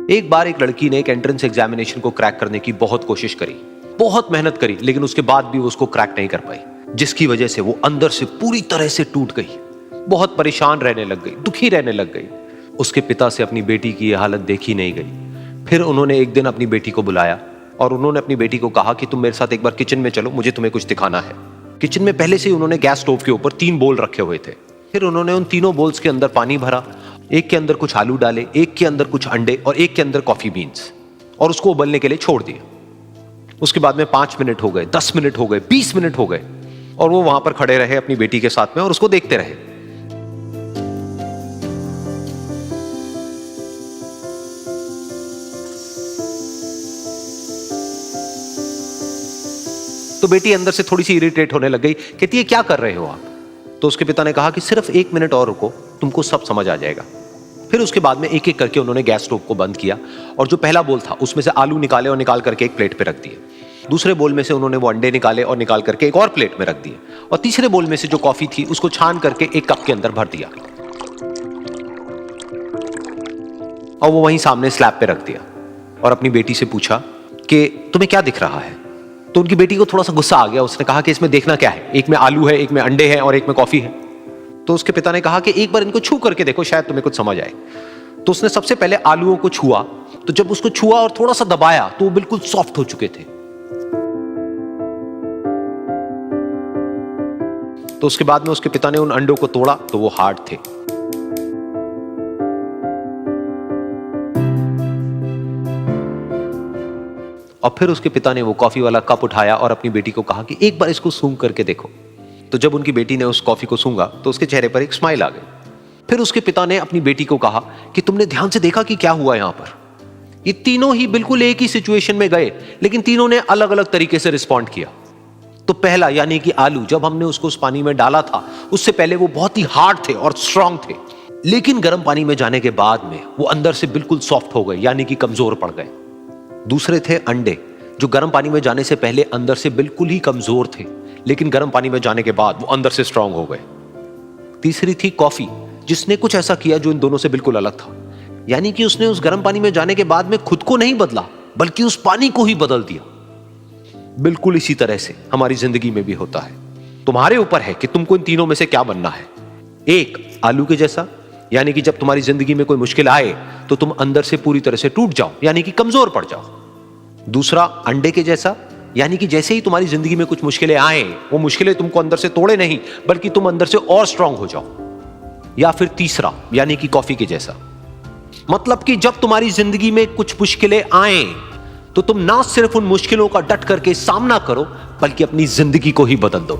एक बार एक लड़की ने एक एंट्रेंस एग्जामिनेशन को क्रैक करने की बहुत कोशिश करी, बहुत मेहनत करी, लेकिन उसके बाद भी वो उसको क्रैक नहीं कर पाई, जिसकी वजह से वो अंदर से पूरी तरह से टूट गई, बहुत परेशान रहने लग गई, दुखी रहने लग गई। उसके पिता से अपनी बेटी की यह हालत देखी नहीं गई। फिर उन्होंने एक दिन अपनी बेटी को बुलाया और उन्होंने अपनी बेटी को कहा कि तुम मेरे साथ एक बार किचन में चलो, मुझे तुम्हें कुछ दिखाना है। किचन में पहले से ही उन्होंने गैस स्टोव के ऊपर 3 बोल रखे हुए थे। फिर उन्होंने उन तीनों बोल्स के अंदर पानी भरा, एक के अंदर कुछ आलू डाले, एक के अंदर कुछ अंडे और एक के अंदर कॉफी बीन्स, और उसको उबलने के लिए छोड़ दिया। उसके बाद में 5 मिनट हो गए, 10 मिनट हो गए, 20 मिनट हो गए, और वो वहां पर खड़े रहे अपनी बेटी के साथ में और उसको देखते रहे। तो बेटी अंदर से थोड़ी सी इरिटेट होने लग गई, कहती है क्या कर रहे हो आप? तो उसके पिता ने कहा कि सिर्फ 1 मिनट और रुको, तुमको सब समझ आ जाएगा। फिर उसके बाद में एक एक करके उन्होंने गैस स्टोव को बंद किया और जो पहला बोल था उसमें से आलू निकाले और निकाल करके एक प्लेट पे रख दिए। दूसरे बोल में से उन्होंने वो अंडे निकाले और निकाल करके एक और प्लेट में रख दिए, और तीसरे बोल में से जो कॉफी थी उसको छान करके एक कप के अंदर भर दिया और वो वहीं सामने स्लैब पे रख दिया और अपनी बेटी से पूछा कि तुम्हें क्या दिख रहा है? तो उनकी बेटी को थोड़ा सा गुस्सा आ गया। उसने कहा कि इसमें देखना क्या है, एक में आलू है, एक में अंडे हैं और एक में कॉफी है। तो उसके पिता ने कहा कि एक बार इनको छू करके देखो, शायद तुम्हें कुछ समझ आए। तो उसने सबसे पहले आलूओं को छुआ, तो जब उसको छुआ और थोड़ा सा दबाया तो वो बिल्कुल सॉफ्ट हो चुके थे। तो उसके बाद में उसके पिता ने उन अंडों को तोड़ा तो वो हार्ड थे। और फिर उसके पिता ने वो कॉफी वाला कप उठाया और अपनी बेटी को कहा कि एक बार इसको सूंघ करके देखो। तो जब उनकी बेटी ने उस कॉफी को सूंघा तो उसके चेहरे पर एक स्माइल आ गई। फिर उसके पिता ने अपनी बेटी को कहा कि तुमने ध्यान से देखा कि क्या हुआ यहां पर? ये तीनों ही बिल्कुल एक ही सिचुएशन में गए, लेकिन तीनों ने अलग अलग तरीके से रिस्पॉन्ड किया। तो पहला यानी कि आलू, जब हमने उसको उस पानी में डाला था उससे पहले वो बहुत ही हार्ड थे और स्ट्रांग थे, लेकिन गर्म पानी में जाने के बाद में वो अंदर से बिल्कुल सॉफ्ट हो गए, यानी कि कमजोर पड़ गए। दूसरे थे अंडे, जो गर्म पानी में जाने से पहले अंदर से बिल्कुल ही कमजोर थे, लेकिन गर्म पानी में जाने के बाद वो अंदर से स्ट्रांग हो गए। तीसरी थी कॉफी, जिसने कुछ ऐसा किया जो इन दोनों से बिल्कुल अलग था, यानी कि उसने उस गर्म पानी में जाने के बाद में खुद को नहीं बदला, बल्कि उस पानी को ही बदल दिया। बिल्कुल इसी तरह से हमारी जिंदगी में भी होता है। तुम्हारे ऊपर है कि तुमको इन तीनों में से क्या बनना है। एक, आलू के जैसा, यानी कि जब तुम्हारी जिंदगी में कोई मुश्किल आए तो तुम अंदर से पूरी तरह से टूट जाओ, यानी कि कमजोर पड़ जाओ। दूसरा, अंडे के जैसा, यानी कि जैसे ही तुम्हारी जिंदगी में कुछ मुश्किलें आए, वो मुश्किलें तुमको अंदर से तोड़े नहीं, बल्कि तुम अंदर से और स्ट्रांग हो जाओ। या फिर तीसरा, यानी कि कॉफी के जैसा, मतलब कि जब तुम्हारी जिंदगी में कुछ मुश्किलें आए तो तुम ना सिर्फ उन मुश्किलों का डट करके सामना करो, बल्कि अपनी जिंदगी को ही बदल दो।